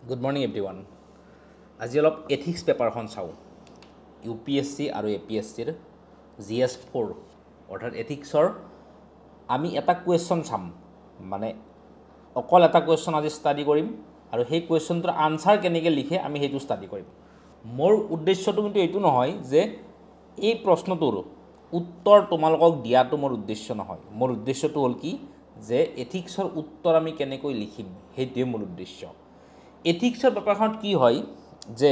Good morning everyone. আজি অলপ ethics পেপাৰখন চাওঁ UPSC আৰু APSCৰ GS4 অৰ্থাৎ এথিক্সৰ আমি এটা কুৱেশ্যন চাম মানে অকল এটা কুৱেশ্যন আজি ষ্টাডি কৰিম আৰু সেই কুৱেশ্যনটোৰ আনসাৰ কেনেকৈ লিখে আমি সেইটো ষ্টাডি কৰিম মোৰ উদ্দেশ্যটো কিন্তু এইটো নহয় যে এই প্ৰশ্নটোৰ উত্তৰ তোমালোকক দিয়াটো মোৰ উদ্দেশ্য নহয় মোৰ উদ্দেশ্যটো হ'ল কি যে এথিক্সৰ উত্তৰ আমি কেনেকৈ লিখিম সেইটোৱে মোৰ উদ্দেশ্য এথিক্সৰ পেপাৰখনত কি হয় যে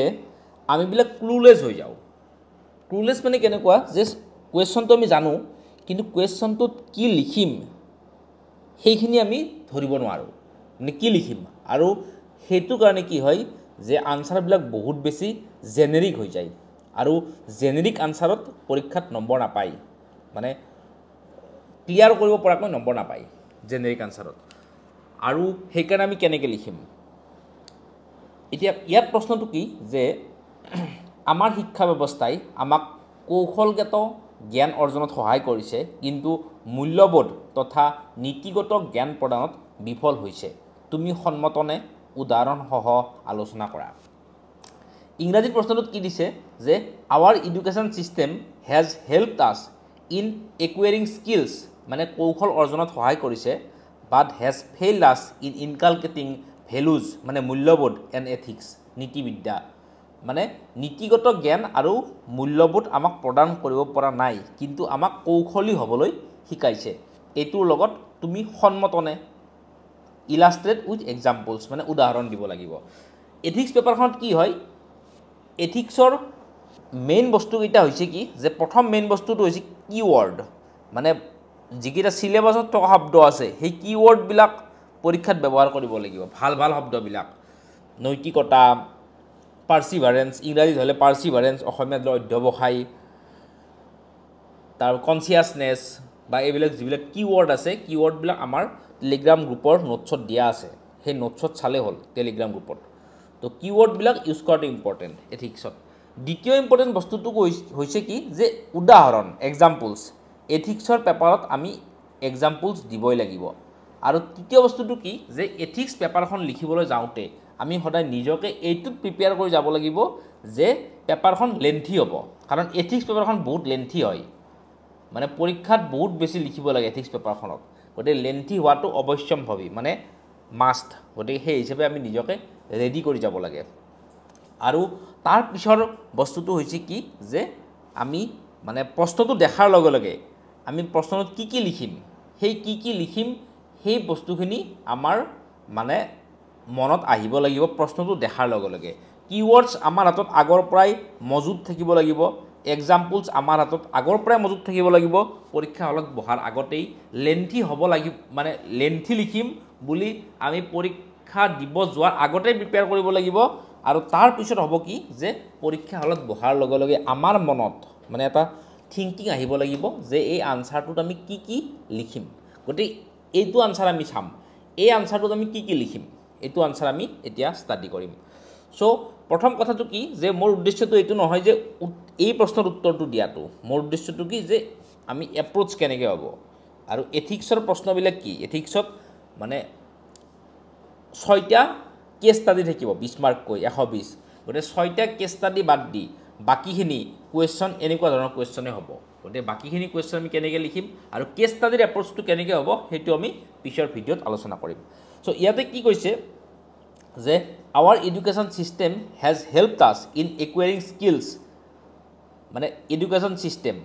আমিবিলাক ক্লুলেছ হৈ যাওঁ ক্লুলেছ মানে কেনেকুৱা যে কুৱেশ্যনটো আমি জানো কিন্তু কুৱেশ্যনটোত কি লিখিম সেইখিনি আমি ধৰিব নোৱাৰোঁ মানে কি লিখিম আৰু সেইটো কাৰণে কি হয় যে আনসাৰবিলাক বহুত বেছি জেনেৰিক হৈ যায় আৰু জেনেৰিক আনসাৰত পৰীক্ষাত নম্বৰ নাপায় মানে ক্লিয়াৰ কৰিব পৰাকৈ নম্বৰ নাপায় জেনেৰিক আনসাৰত আৰু সেইকাৰণে আমি কেনেকৈ লিখিম এতিয়া ইয়াত প্ৰশ্নটো কি যে আমাৰ শিক্ষা ব্যৱস্থাই আমাক কৌশলগত জ্ঞান অৰ্জনত সহায় কৰিছে কিন্তু মূল্যবোধ তথা নীতিগত জ্ঞান প্ৰদানত বিফল হৈছে তুমি সন্মতনে উদাহৰণসহ আলোচনা কৰা ইংৰাজীত প্ৰশ্নটোত কি দিছে যে our education system has helped us in acquiring skills মানে কৌশল অৰ্জনত সহায় কৰিছে but has failed us in inculcating values মানে মূল্যবোধ এণ্ড এথিক্স নীতিবিদ্যা মানে নীতিগত জ্ঞান আৰু মূল্যবোধ আমাক প্ৰদান কৰিব পৰা নাই কিন্তু আমাক কৌশলী হ'বলৈ শিকাইছে এইটোৰ লগত তুমি সন্মতনে ইলাষ্ট্ৰেট উইথ এক্সাম্পলছ মানে উদাহৰণ দিব লাগিব এথিক্স পেপাৰখনত কি হয় এথিক্সৰ মেইন বস্তুকেইটা হৈছে কি যে প্ৰথম মেইন বস্তুটো হৈছে কিৱৰ্ড মানে যিকেইটা চিলেবাছত থকা শব্দ আছে সেই কিৱৰ্ডবিলাক পৰীক্ষাত ব্যৱহাৰ কৰিব লাগিব ভাল ভাল শব্দবিলাক নৈতিকতা পাৰ্চিভাৰেন্স ইংৰাজীত হ'লে পাৰ্চিভাৰেন্স অসমীয়াত অধ্যৱসায় তাৰ কনচিয়াছনেছ বা এইবিলাক যিবিলাক কিৱৰ্ড আছে কিৱৰ্ডবিলাক আমাৰ টেলিগ্ৰাম গ্ৰুপৰ নোটছত দিয়া আছে সেই নোটছত চালে হ'ল টেলিগ্ৰাম গ্ৰুপত তো কিৱৰ্ডবিলাক ইউজ কৰাটো ইম্পৰ্টেণ্ট এথিক্সত দ্বিতীয় ইম্পৰ্টেণ্ট বস্তুটো হৈছে কি যে উদাহৰণ এক্সাম্পলছ এথিক্সৰ পেপাৰত আমি এক্সাম্পলছ দিবই লাগিব আৰু তৃতীয় বস্তুটো কি যে এথিক্স পেপাৰখন লিখিবলৈ যাওঁতে আমি সদায় নিজকে এইটোত প্ৰিপেয়াৰ কৰি যাব লাগিব যে পেপাৰখন লেন্থি হ'ব কাৰণ এথিক্স পেপাৰখন বহুত লেন্থি হয় মানে পৰীক্ষাত বহুত বেছি লিখিব লাগে এথিক্স পেপাৰখনত গতিকে লেন্থি হোৱাটো অৱশ্যম্ভাৱী মানে মাষ্ট গতিকে সেই হিচাপে আমি নিজকে ৰেডি কৰি যাব লাগে আৰু তাৰ পিছৰ বস্তুটো হৈছে কি যে আমি মানে প্ৰশ্নটো দেখাৰ লগে লগে আমি প্ৰশ্নটোত কি লিখিম সেই কি লিখিম সেই বস্তুখিনি আমাৰ মানে মনত আহিব লাগিব প্ৰশ্নটো দেখাৰ লগে লগে কিৱৰ্ডছ আমাৰ হাতত আগৰ পৰাই মজুত থাকিব লাগিব এক্সাম্পলছ আমাৰ হাতত আগৰ পৰাই মজুত থাকিব লাগিব পৰীক্ষা হলত বহাৰ আগতেই লেন্থি হ'ব লাগিব মানে লেন্থি লিখিম বুলি আমি পৰীক্ষা দিব যোৱাৰ আগতেই প্ৰিপেয়াৰ কৰিব লাগিব আৰু তাৰ পিছত হ'ব কি যে পৰীক্ষা হলত বহাৰ লগে লগে আমাৰ মনত মানে এটা থিংকিং আহিব লাগিব যে এই আনসাৰটোত আমি কি লিখিম গতিকে এইটো আনসাৰ আমি চাম এই আনসাৰটোত আমি কি লিখিম এইটো আনসাৰ আমি এতিয়া ষ্টাডি কৰিম সো প্ৰথম কথাটো কি যে মোৰ উদ্দেশ্যটো এইটো নহয় যে এই প্ৰশ্নৰ উত্তৰটো দিয়াটো মোৰ উদ্দেশ্যটো কি যে আমি এপ্ৰোচ কেনেকৈ হ'ব আৰু এথিক্সৰ প্ৰশ্নবিলাক কি এথিক্সত মানে 6টা কেছ ষ্টাডি থাকিব 20 মাৰ্ককৈ 120 গতিকে 6টা কেছ ষ্টাডি বাদ দি বাকীখিনি কুৱেশ্যন এনেকুৱা ধৰণৰ কুৱেশ্যনে হ'ব গতিকে বাকীখিনি কুৱেশ্যন আমি কেনেকৈ লিখিম আৰু কেছ ষ্টাডিৰ এপ্ৰোচটো কেনেকৈ হ'ব সেইটো আমি পিছৰ ভিডিঅ'ত আলোচনা কৰিম সো ইয়াতে কি কৈছে যে our education system has helped us in acquiring skills মানে education system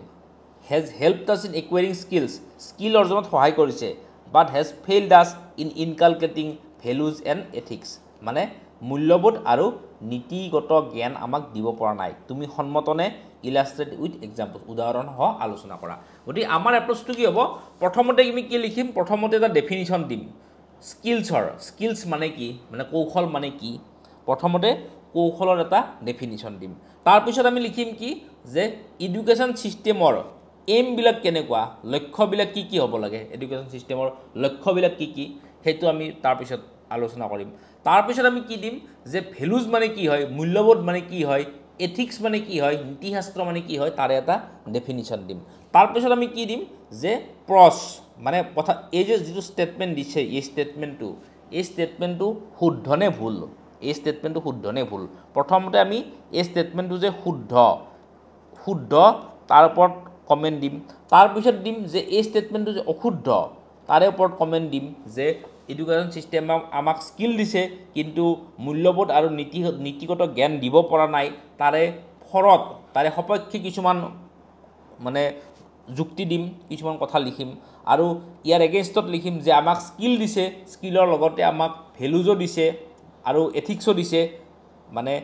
has helped us in acquiring skill অৰ্জনত সহায় কৰিছে but has failed us in inculcating values and ethics মানে মূল্যবোধ আৰু নীতিগত জ্ঞান আমাক দিব পৰা নাই তুমি সন্মতনে ইলাষ্ট্ৰেট উইথ এক্সাম্পল উদাহৰণসহ আলোচনা কৰা গতিকে আমাৰ এপ্ৰ'চটো কি হ'ব প্ৰথমতে আমি কি লিখিম প্ৰথমতে এটা ডেফিনিশ্যন দিম স্কিলছ মানে কি মানে কৌশল মানে কি প্ৰথমতে কৌশলৰ এটা ডেফিনিশ্যন দিম তাৰপিছত আমি লিখিম কি যে এডুকেশ্যন চিষ্টেমৰ এইমবিলাক কেনেকুৱা লক্ষ্যবিলাক কি হ'ব লাগে এডুকেশ্যন চিষ্টেমৰ লক্ষ্যবিলাক কি সেইটো আমি তাৰপিছত আলোচনা কৰিম তাৰপিছত আমি কি দিম যে ভেলুজ মানে কি হয় মূল্যবোধ মানে কি হয় এথিক্স মানে কি হয় নীতিশাস্ত্ৰ মানে কি হয় তাৰে এটা ডেফিনিশ্যন দিম তাৰপিছত আমি কি দিম যে প্ৰছ মানে কথা এই যে যিটো ষ্টেটমেণ্ট দিছে এই ষ্টেটমেণ্টটো শুদ্ধ নে ভুল এই ষ্টেটমেণ্টটো শুদ্ধ নে ভুল প্ৰথমতে আমি এই ষ্টেটমেণ্টটো যে শুদ্ধ তাৰ ওপৰত কমেণ্ট দিম তাৰপিছত দিম যে এই ষ্টেটমেণ্টটো যে অশুদ্ধ তাৰে ওপৰত কমেণ্ট দিম যে এডুকেশ্যন চিষ্টেম আমাক স্কিল দিছে কিন্তু মূল্যবোধ আৰু নীতিগত জ্ঞান দিব পৰা নাই তাৰে ফৰত তাৰে সপক্ষে কিছুমান মানে যুক্তি দিম কিছুমান কথা লিখিম আৰু ইয়াৰ এগেইনষ্টত লিখিম যে আমাক স্কিল দিছে স্কিলৰ লগতে আমাক ভেলুজো দিছে আৰু এথিক্সো দিছে মানে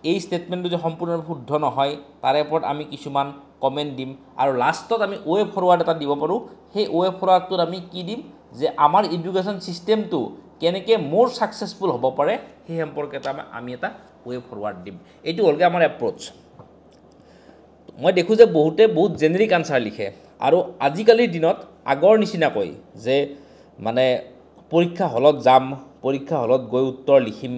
এই ষ্টেটমেণ্টটো যে সম্পূৰ্ণৰূপে শুদ্ধ নহয় তাৰে ওপৰত আমি কিছুমান কমেণ্ট দিম আৰু লাষ্টত আমি ৱে ফৰৱাৰ্ড এটা দিব পাৰোঁ সেই ৱে ফৰৱাৰ্ডটোত আমি কি দিম যে আমাৰ এডুকেশ্যন চিষ্টেমটো কেনেকৈ মোৰ ছাকচেছফুল হ'ব পাৰে সেই সম্পৰ্কে আমি এটা ৱে ফৰৱাৰ্ড দিম এইটো হ'লগৈ আমাৰ এপ্ৰ'চ মই দেখোঁ যে বহুতে বহুত জেনেৰিক আনচাৰ লিখে আৰু আজিকালিৰ দিনত আগৰ নিচিনাকৈ যে মানে পৰীক্ষা হলত যাম পৰীক্ষা হলত গৈ উত্তৰ লিখিম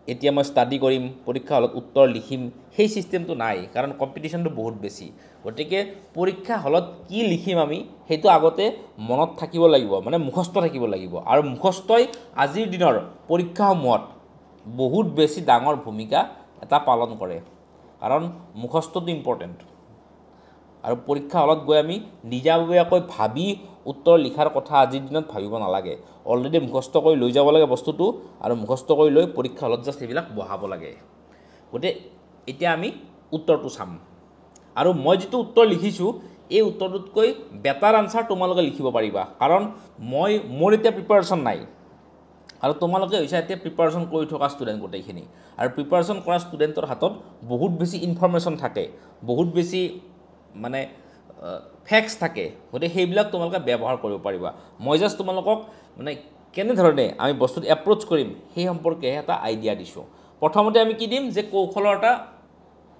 এতিয়া মই ষ্টাডি কৰিম পৰীক্ষা হলত উত্তৰ লিখিম সেই চিষ্টেমটো নাই কাৰণ কম্পিটিশ্যনটো বহুত বেছি গতিকে পৰীক্ষা হলত কি লিখিম আমি সেইটো আগতে মনত থাকিব লাগিব মানে মুখস্থ থাকিব লাগিব আৰু মুখস্থই আজিৰ দিনৰ পৰীক্ষাসমূহত বহুত বেছি ডাঙৰ ভূমিকা এটা পালন কৰে কাৰণ মুখস্থটো ইম্পৰ্টেণ্ট আৰু পৰীক্ষা হলত গৈ আমি নিজাববীয়াকৈ ভাবি উত্তৰ লিখাৰ কথা আজিৰ দিনত ভাবিব নালাগে অলৰেডি মুখস্থ কৰি লৈ যাব লাগে বস্তুটো আৰু মুখস্থ কৰি লৈ পৰীক্ষা হলত জাষ্ট এইবিলাক বহাব লাগে গতিকে এতিয়া আমি উত্তৰটো চাম আৰু মই যিটো উত্তৰ লিখিছোঁ এই উত্তৰটোতকৈ বেটাৰ আনচাৰ তোমালোকে লিখিব পাৰিবা কাৰণ মোৰ এতিয়া প্ৰিপাৰেশ্যন নাই আৰু তোমালোকে হৈছে এতিয়া প্ৰিপাৰেশ্যন কৰি থকা ষ্টুডেণ্ট গোটেইখিনি আৰু প্ৰিপাৰেশ্যন কৰা ষ্টুডেণ্টৰ হাতত বহুত বেছি ইনফৰমেশ্যন থাকে বহুত বেছি মানে ফেক্টছ থাকে গতিকে সেইবিলাক তোমালোকে ব্যৱহাৰ কৰিব পাৰিবা মই জাষ্ট তোমালোকক মানে কেনেধৰণে আমি বস্তুটো এপ্ৰ'চ কৰিম সেই সম্পৰ্কে এটা আইডিয়া দিছোঁ প্ৰথমতে আমি কি দিম যে কৌশলৰ এটা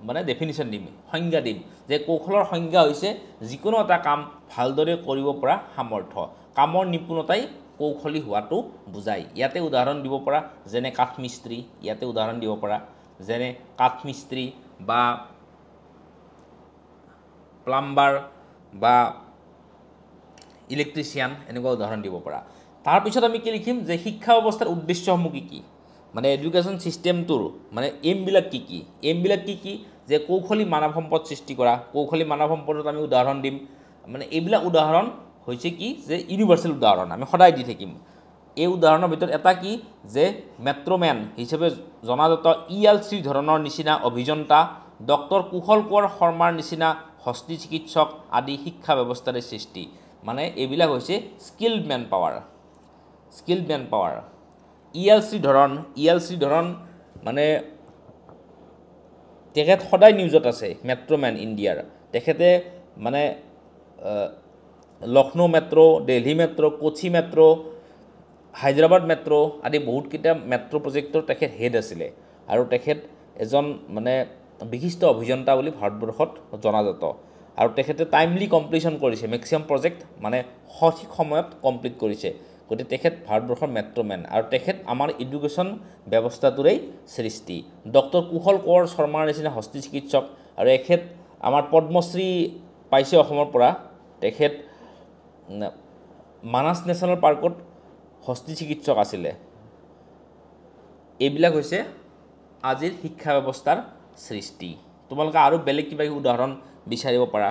মানে ডেফিনিশ্যন দিম সংজ্ঞা দিম যে কৌশলৰ সংজ্ঞা হৈছে যিকোনো এটা কাম ভালদৰে কৰিব পৰা সামৰ্থ্য কামৰ নিপুণতাই কৌশলী হোৱাটো বুজায় ইয়াতে উদাহৰণ দিব পৰা যেনে কাঠমিস্ত্ৰী ইয়াতে উদাহৰণ দিব পৰা যেনে কাঠমিস্ত্ৰী বা প্লাম্বাৰ বা ইলেক্ট্ৰিচিয়ান এনেকুৱা উদাহৰণ দিব পৰা তাৰপিছত আমি কি লিখিম যে শিক্ষা ব্যৱস্থাৰ উদ্দেশ্যসমূহ কি কি মানে এডুকেশ্যন চিষ্টেমটোৰ মানে এইমবিলাক কি কি যে কৌশলী মানৱ সম্পদ সৃষ্টি কৰা কৌশলী মানৱ সম্পদত আমি উদাহৰণ দিম মানে এইবিলাক উদাহৰণ হৈছে কি যে ইউনিভাৰ্চেল উদাহৰণ আমি সদায় দি থাকিম এই উদাহৰণৰ ভিতৰত এটা কি যে মেট্ৰ'মেন হিচাপে জনাজাত ELC ধৰণৰ নিচিনা অভিযন্তা ডক্টৰ কুশল কোঁৱৰ শৰ্মাৰ নিচিনা হস্তি চিকিৎসক আদি শিক্ষা ব্যৱস্থাৰে সৃষ্টি মানে এইবিলাক হৈছে স্কিল্ড মেন পাৱাৰ ELC ধৰণ মানে তেখেত সদায় নিউজত আছে মেট্ৰ'মেন ইণ্ডিয়াৰ তেখেতে মানে Lucknow metro' Delhi metro' Kochi metro' Hyderabad metro' আদি বহুতকেইটা মেট্ৰ' প্ৰজেক্টৰ তেখেত হেড আছিলে আৰু তেখেত এজন মানে বিশিষ্ট অভিযন্তা বুলি ভাৰতবৰ্ষত জনাজাত আৰু তেখেতে টাইমলি কমপ্লিশ্যন কৰিছে মেক্সিমাম প্ৰজেক্ট মানে সঠিক সময়ত কমপ্লিট কৰিছে গতিকে তেখেত ভাৰতবৰ্ষৰ মেট্ৰ'মেন আৰু তেখেত আমাৰ এডুকেশ্যন ব্যৱস্থাটোৰেই সৃষ্টি ডক্টৰ কুশল কোঁৱৰ শৰ্মাৰ নিচিনা হস্তি চিকিৎসক আৰু এখেত আমাৰ পদ্মশ্ৰী পাইছে অসমৰ পৰা তেখেত মানাস নেশ্যনেল পাৰ্কত হস্তি চিকিৎসক আছিলে এইবিলাক হৈছে আজিৰ শিক্ষা ব্যৱস্থাৰ সৃষ্টি তোমালোকে আৰু বেলেগ কিবা উদাহৰণ বিচাৰিব পাৰা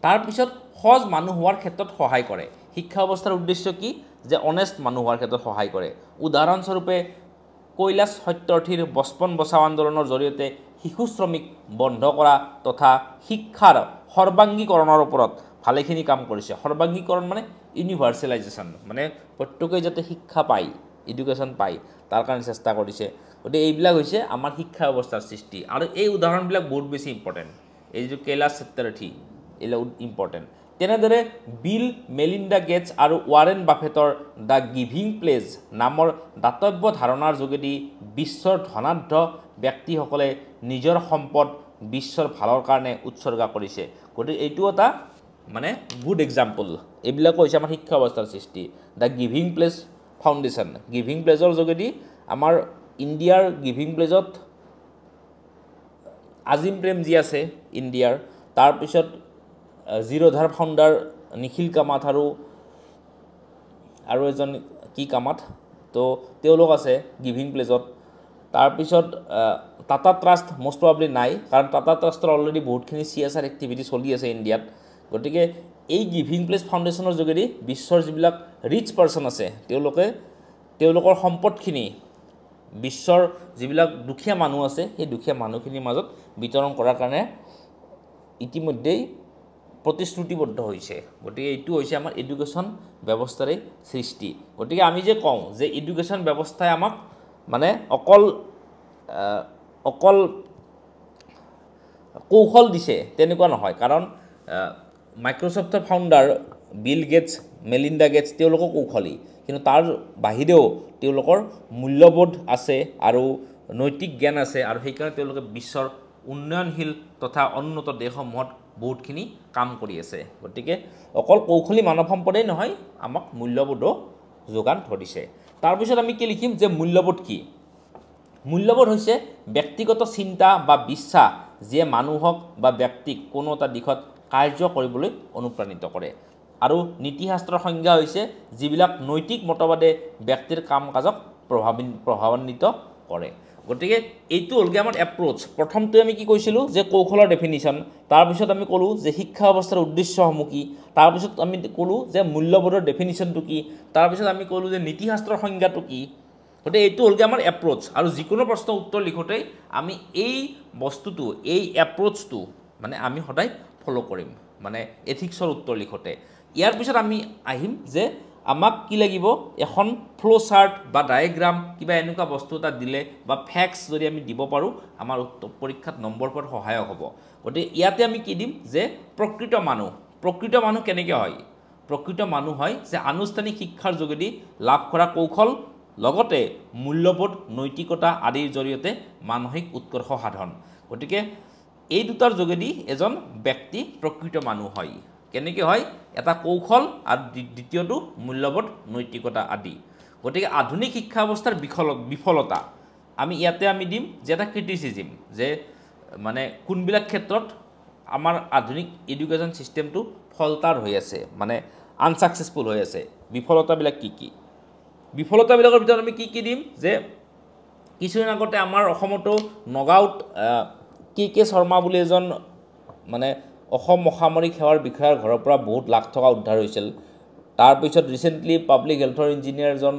তাৰপিছত সহজ মানুহ হোৱাৰ ক্ষেত্ৰত সহায় কৰে শিক্ষা ব্যৱস্থাৰ উদ্দেশ্য কি যে অনেষ্ট মানুহ হোৱাৰ ক্ষেত্ৰত সহায় কৰে উদাহৰণস্বৰূপে কৈলাশ সত্যাৰ্থীৰ বচপন বচাও আন্দোলনৰ জৰিয়তে শিশু শ্ৰমিক বন্ধ কৰা তথা শিক্ষাৰ সৰ্বাংগীকৰণৰ ওপৰত ভালেখিনি কাম কৰিছে সৰ্বাংগীকৰণ মানে ইউনিভাৰ্চেলাইজেশ্যন মানে প্ৰত্যেকেই যাতে শিক্ষা পায় এডুকেশ্যন পায় তাৰ কাৰণে চেষ্টা কৰিছে গতিকে এইবিলাক হৈছে আমাৰ শিক্ষা ব্যৱস্থাৰ সৃষ্টি আৰু এই উদাহৰণবিলাক বহুত বেছি ইম্পৰ্টেণ্ট এই যিটো কৈলাশ সত্যাৰ্থী এইবিলাক ইম্পৰ্টেণ্ট তেনেদৰে বিল মেলিণ্ডা গেটছ আৰু ৱাৰেন বাফেটৰ দ্য গিভিং প্লেজ নামৰ দাতব্য ধাৰণাৰ যোগেদি বিশ্বৰ ধনাঢ্য ব্যক্তিসকলে নিজৰ সম্পদ বিশ্বৰ ভালৰ কাৰণে উৎসৰ্গা কৰিছে গতিকে এইটো এটা মানে গুড এক্সাম্পল এইবিলাক হৈছে আমাৰ শিক্ষা ব্যৱস্থাৰ সৃষ্টি the giving pledge foundation giving প্লেজৰ যোগেদি আমাৰ ইণ্ডিয়াৰ গিভিং প্লেজত আজিম প্ৰেমজী আছে ইণ্ডিয়াৰ তাৰপিছত জিৰোধাৰ ফাউণ্ডাৰ নিখিল কামাথ আৰু এজন কি কামাথ তো তেওঁলোক আছে গিভিং প্লেজত তাৰপিছত টাটা ট্ৰাষ্ট মোষ্ট প্ৰবাবলি নাই কাৰণ টাটা ট্ৰাষ্টৰ অলৰেডি বহুতখিনি CSR এক্টিভিটি চলি আছে ইণ্ডিয়াত গতিকে এই গিভিং প্লেছ ফাউণ্ডেশ্যনৰ যোগেদি বিশ্বৰ যিবিলাক ৰিচ পাৰ্চন আছে তেওঁলোকৰ সম্পদখিনি বিশ্বৰ যিবিলাক দুখীয়া মানুহ আছে সেই দুখীয়া মানুহখিনিৰ মাজত বিতৰণ কৰাৰ কাৰণে ইতিমধ্যেই প্ৰতিশ্ৰুতিবদ্ধ হৈছে গতিকে এইটো হৈছে আমাৰ এডুকেশ্যন ব্যৱস্থাৰে সৃষ্টি গতিকে আমি যে কওঁ যে এডুকেশ্যন ব্যৱস্থাই আমাক মানে অকল কৌশল দিছে তেনেকুৱা নহয় কাৰণ মাইক্ৰ'ছফ্টৰ founder Bill Gates Melinda Gates তেওঁলোকৰ কৌশলী কিন্তু তাৰ বাহিৰেও তেওঁলোকৰ মূল্যবোধ আছে আৰু নৈতিক জ্ঞান আছে আৰু সেইকাৰণে তেওঁলোকে বিশ্বৰ উন্নয়নশীল তথা উন্নত দেশসমূহত বহুতখিনি কাম কৰি আছে গতিকে অকল কৌশলী মানৱ সম্পদেই নহয় আমাক মূল্যবোধো যোগান ধৰিছে তাৰপিছত আমি কি লিখিম যে মূল্যবোধ কি মূল্যবোধ হৈছে ব্যক্তিগত চিন্তা বা বিশ্বাস যিয়ে মানুহক বা ব্যক্তিক কোনো এটা দিশত কাৰ্য কৰিবলৈ অনুপ্ৰাণিত কৰে আৰু নীতিশাস্ত্ৰৰ সংজ্ঞা হৈছে যিবিলাক নৈতিক মতবাদে ব্যক্তিৰ কাম কাজক প্ৰভাৱান্বিত কৰে গতিকে এইটো হ'লগৈ আমাৰ এপ্ৰ'চ প্ৰথমতে আমি কি কৈছিলোঁ যে কৌশলৰ ডেফিনিশ্যন তাৰপিছত আমি ক'লোঁ যে শিক্ষা ব্যৱস্থাৰ উদ্দেশ্যসমূহ কি তাৰপিছত আমি ক'লোঁ যে মূল্যবোধৰ ডেফিনিশ্যনটো কি তাৰপিছত আমি ক'লোঁ যে নীতিশাস্ত্ৰৰ সংজ্ঞাটো কি গতিকে এইটো হ'লগৈ আমাৰ এপ্ৰ'চ আৰু যিকোনো প্ৰশ্নৰ উত্তৰ লিখোঁতে আমি এই বস্তুটো এই এপ্ৰ'চটো মানে আমি সদায় ফ'ল' কৰিম মানে এথিক্সৰ উত্তৰ লিখোঁতে ইয়াৰ পিছত আমি আহিম যে আমাক কি লাগিব এখন ফ্ল' চাৰ্ট বা ডায়েগ্ৰাম কিবা এনেকুৱা বস্তু এটা দিলে বা ফেক্টছ যদি আমি দিব পাৰোঁ আমাৰ পৰীক্ষাত নম্বৰ পোৱাত সহায়ক হ'ব গতিকে ইয়াতে আমি কি দিম যে প্ৰকৃত মানুহ কেনেকৈ হয় প্ৰকৃত মানুহ হয় যে আনুষ্ঠানিক শিক্ষাৰ যোগেদি লাভ কৰা কৌশল লগতে মূল্যবোধ নৈতিকতা আদিৰ জৰিয়তে মানসিক উৎকৰ্ষ সাধন গতিকে এই দুটাৰ যোগেদি এজন ব্যক্তি প্ৰকৃত মানুহ হয় কেনেকৈ হয় এটা কৌশল আৰু দ্বিতীয়টো মূল্যবোধ নৈতিকতা আদি গতিকে আধুনিক শিক্ষা ব্যৱস্থাৰ বিফলতা আমি ইয়াতে আমি দিম যে এটা ক্ৰিটিচিজিম যে মানে কোনবিলাক ক্ষেত্ৰত আমাৰ আধুনিক এডুকেশ্যন ছিষ্টেমটো ফল্টাৰ হৈ আছে মানে আনচাকচেছফুল হৈ আছে বিফলতাবিলাক কি বিফলতাবিলাকৰ ভিতৰত আমি কি দিম যে কিছুদিন আগতে আমাৰ অসমতো নগাঁৱত কে শৰ্মা বুলি এজন মানে অসম অসামৰিক সেৱাৰ বিষয়াৰ ঘৰৰ পৰা বহুত লাখ টকা উদ্ধাৰ হৈছিল তাৰপিছত ৰিচেণ্টলি পাব্লিক হেল্থৰ ইঞ্জিনিয়াৰ এজন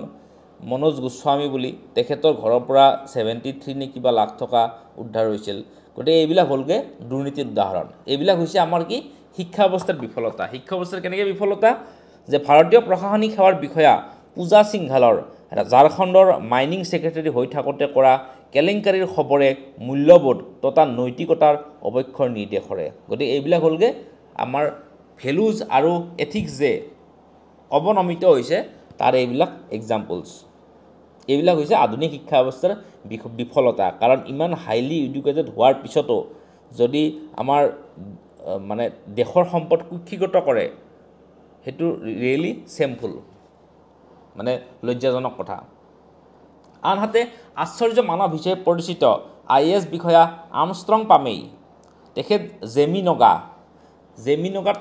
মনোজ গোস্বামী বুলি তেখেতৰ ঘৰৰ পৰা 73 নে কিবা লাখ টকা উদ্ধাৰ হৈছিল গতিকে এইবিলাক হ'লগৈ দুৰ্নীতিৰ উদাহৰণ এইবিলাক হৈছে আমাৰ কি শিক্ষা ব্যৱস্থাৰ বিফলতা শিক্ষা ব্যৱস্থাৰ কেনেকৈ বিফলতা যে ভাৰতীয় প্ৰশাসনিক সেৱাৰ বিষয়া পূজা সিংঘালৰ ঝাৰখণ্ডৰ মাইনিং ছেক্ৰেটাৰী হৈ থাকোঁতে কৰা কেলেংকাৰীৰ খবৰে মূল্যবোধ তথা নৈতিকতাৰ অৱক্ষয়ৰ নিৰ্দেশ কৰে গতিকে এইবিলাক হ'লগৈ আমাৰ ভেলুজ আৰু এথিক্স যে অৱনমিত হৈছে তাৰ এইবিলাক এক্সাম্পলছ এইবিলাক হৈছে আধুনিক শিক্ষা ব্যৱস্থাৰ বিফলতা কাৰণ ইমান হাইলি এডুকেটেড হোৱাৰ পিছতো যদি আমাৰ মানে দেশৰ সম্পদ কুক্ষিগত কৰে সেইটো ৰিয়েলি চেমফুল মানে লজ্জাজনক কথা আনহাতে আশ্চৰ্য মানৱ হিচাপে পৰিচিত IAS বিষয়া আৰ্মষ্ট্ৰং পামেই তেখেত জেমিনগা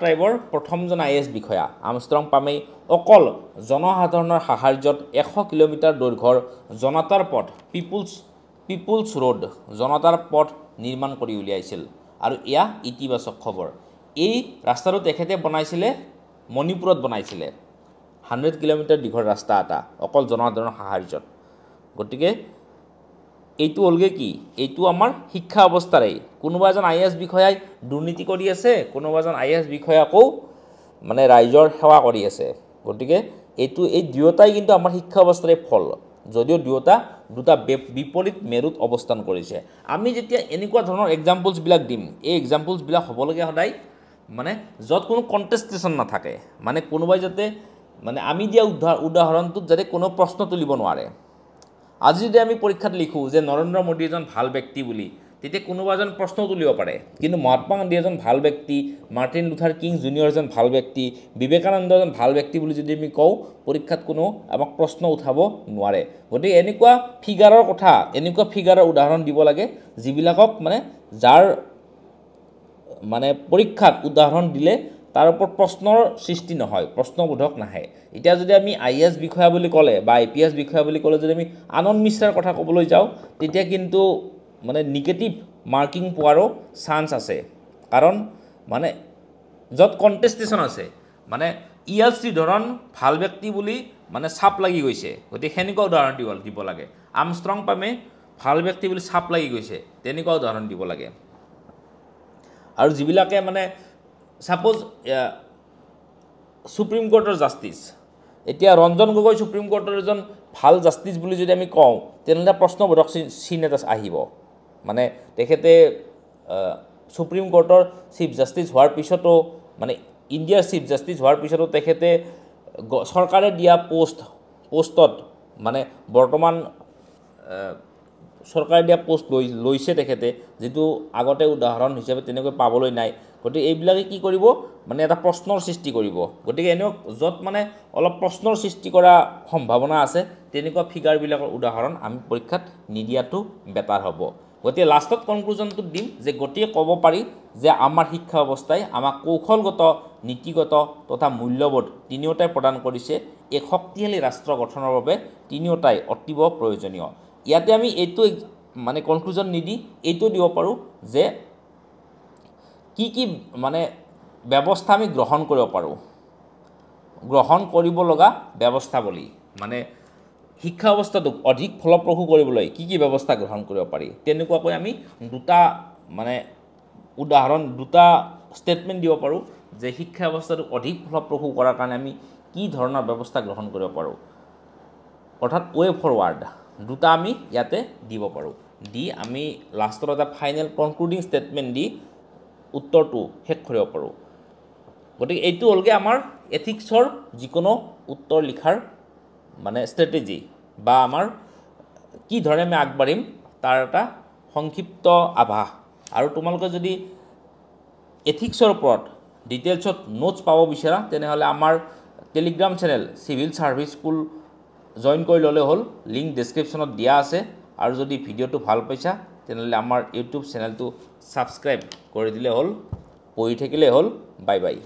ট্ৰাইবৰ প্ৰথমজন IAS বিষয়া আৰ্মষ্ট্ৰং পামেই অকল জনসাধাৰণৰ সাহায্যত 100 কিলোমিটাৰ দৈৰ্ঘ্যৰ জনতাৰ পথ পিপুলছ ৰোড জনতাৰ পথ নিৰ্মাণ কৰি উলিয়াইছিল আৰু এয়া ইতিবাচক খবৰ এই ৰাস্তাটো তেখেতে বনাইছিলে মণিপুৰত বনাইছিলে 100 কিলোমিটাৰ দীঘল ৰাস্তা এটা অকল জনসাধাৰণৰ সাহায্যত গতিকে এইটো হ'লগৈ কি এইটো আমাৰ শিক্ষা অৱস্থাৰেই কোনোবা এজন IAS বিষয়াই দুৰ্নীতি কৰি আছে কোনোবা এজন IAS বিষয়া আকৌ মানে ৰাইজৰ সেৱা কৰি আছে গতিকে এই দুয়োটাই কিন্তু আমাৰ শিক্ষা অৱস্থাৰে ফল যদিও দুটা বিপৰীত মেৰুত অৱস্থান কৰিছে আমি যেতিয়া এনেকুৱা ধৰণৰ এক্সাম্পলছবিলাক দিম এই এক্সাম্পলছবিলাক হ'বলগীয়া সদায় মানে য'ত কোনো কণ্টেষ্টেশ্যন নাথাকে মানে কোনোবাই যাতে মানে আমি দিয়া উদাহৰণটোত যাতে কোনো প্ৰশ্ন তুলিব নোৱাৰে আজি যদি আমি পৰীক্ষাত লিখোঁ যে নৰেন্দ্ৰ মোদী এজন ভাল ব্যক্তি বুলি তেতিয়া কোনোবা এজন প্ৰশ্ন তুলিব পাৰে কিন্তু মহাত্মা গান্ধী এজন ভাল ব্যক্তি মাৰ্টিন লুথাৰ কিং জুনিয়ৰ এজন ভাল ব্যক্তি বিবেকানন্দ এজন ভাল ব্যক্তি বুলি যদি আমি কওঁ পৰীক্ষাত কোনো আমাক প্ৰশ্ন উঠাব নোৱাৰে গতিকে এনেকুৱা ফিগাৰৰ উদাহৰণ দিব লাগে যিবিলাকক মানে যাৰ মানে পৰীক্ষাত উদাহৰণ দিলে তাৰ ওপৰত প্ৰশ্নৰ সৃষ্টি নহয়, প্ৰশ্নবোধক নাহে। এতিয়া যদি আমি IAS বিষয়া বুলি ক'লে বা APS বিষয়া বুলি ক'লে যদি আমি আনন্দ মিশ্ৰাৰ কথা ক'বলৈ যাওঁ, তেতিয়া কিন্তু মানে নিগেটিভ মাৰ্কিং পোৱাৰো চান্স আছে। কাৰণ মানে য'ত কণ্টেষ্টেশ্যন আছে, মানে ইয়াৰ শ্ৰীধৰণ ভাল ব্যক্তি বুলি মানে চাপ লাগি গৈছে, গতিকে সেনেকুৱা উদাহৰণ দিব লাগে। আমষ্ট্ৰং পামে ভাল ব্যক্তি বুলি চাপ লাগি গৈছে, তেনেকুৱা উদাহৰণ দিব লাগে। আৰু যিবিলাকে মানে ছাপ'জ সুপ্ৰিম কোৰ্টৰ জাষ্টিছ, এতিয়া ৰঞ্জন গগৈ সুপ্ৰিম কোৰ্টৰ এজন ভাল জাষ্টিছ বুলি যদি আমি কওঁ, তেনেহ'লে প্ৰশ্নবোধক চিন এটা আহিব। মানে তেখেতে সুপ্ৰিম কোৰ্টৰ চিফ জাষ্টিছ হোৱাৰ পিছতো, মানে ইণ্ডিয়াৰ চিফ জাষ্টিছ হোৱাৰ পিছতো তেখেতে চৰকাৰে দিয়া পোষ্টত মানে বৰ্তমান চৰকাৰে দিয়া পোষ্ট লৈছে তেখেতে, যিটো আগতে উদাহৰণ হিচাপে তেনেকৈ পাবলৈ নাই। গতিকে এইবিলাকে কি কৰিব, মানে এটা প্ৰশ্নৰ সৃষ্টি কৰিব। গতিকে এনেও য'ত মানে অলপ প্ৰশ্নৰ সৃষ্টি কৰা সম্ভাৱনা আছে, তেনেকুৱা ফিগাৰবিলাকৰ উদাহৰণ আমি পৰীক্ষাত নিদিয়াটো বেটাৰ হ'ব। গতিকে লাষ্টত কনক্লুজনটো দিম যে গতিকে ক'ব পাৰি যে আমাৰ শিক্ষা ব্যৱস্থাই আমাক কৌশলগত, নীতিগত তথা মূল্যবোধ তিনিওটাই প্ৰদান কৰিছে। এক শক্তিশালী ৰাষ্ট্ৰ গঠনৰ বাবে তিনিওটাই অতীৱ প্ৰয়োজনীয়। ইয়াতে আমি এইটো মানে কনক্লুজন নিদি এইটো দিব পাৰোঁ যে কি মানে ব্যৱস্থা আমি গ্ৰহণ কৰিব পাৰোঁ, গ্ৰহণ কৰিব লগা ব্যৱস্থাৱলী, মানে শিক্ষা ব্যৱস্থাটোক অধিক ফলপ্ৰসূ কৰিবলৈ কি ব্যৱস্থা গ্ৰহণ কৰিব পাৰি, তেনেকুৱাকৈ আমি দুটা মানে উদাহৰণ, দুটা ষ্টেটমেণ্ট দিব পাৰোঁ যে শিক্ষা ব্যৱস্থাটোক অধিক ফলপ্ৰসূ কৰাৰ কাৰণে আমি কি ধৰণৰ ব্যৱস্থা গ্ৰহণ কৰিব পাৰোঁ, অৰ্থাৎ ৱে ফৰৱাৰ্ড দুটা আমি ইয়াতে দিব পাৰোঁ। দি আমি লাষ্টত এটা ফাইনেল কনক্লুডিং ষ্টেটমেণ্ট দি উত্তৰটো শেষ কৰিব পাৰোঁ। গতিকে এইটো হ'লগৈ আমাৰ এথিক্সৰ যিকোনো উত্তৰ লিখাৰ মানে ষ্ট্ৰেটেজি, বা আমাৰ কি ধৰণে আমি আগবাঢ়িম তাৰ এটা সংক্ষিপ্ত আভাস। আৰু তোমালোকে যদি এথিক্সৰ ওপৰত ডিটেইলছত নোটছ পাব বিচাৰা, তেনেহ'লে আমাৰ Telegram channel civil service school join কৰি ল'লে হ'ল, লিংক ডেছক্ৰিপশ্যনত দিয়া আছে। আৰু যদি ভিডিঅ'টো ভাল পাইছা, তেনেহ'লে আমাৰ ইউটিউব চেনেলটো ছাবস্ক্ৰাইব কৰি দিলে হ'ল। পঢ়ি থাকিলে হ'ল। Bye bye.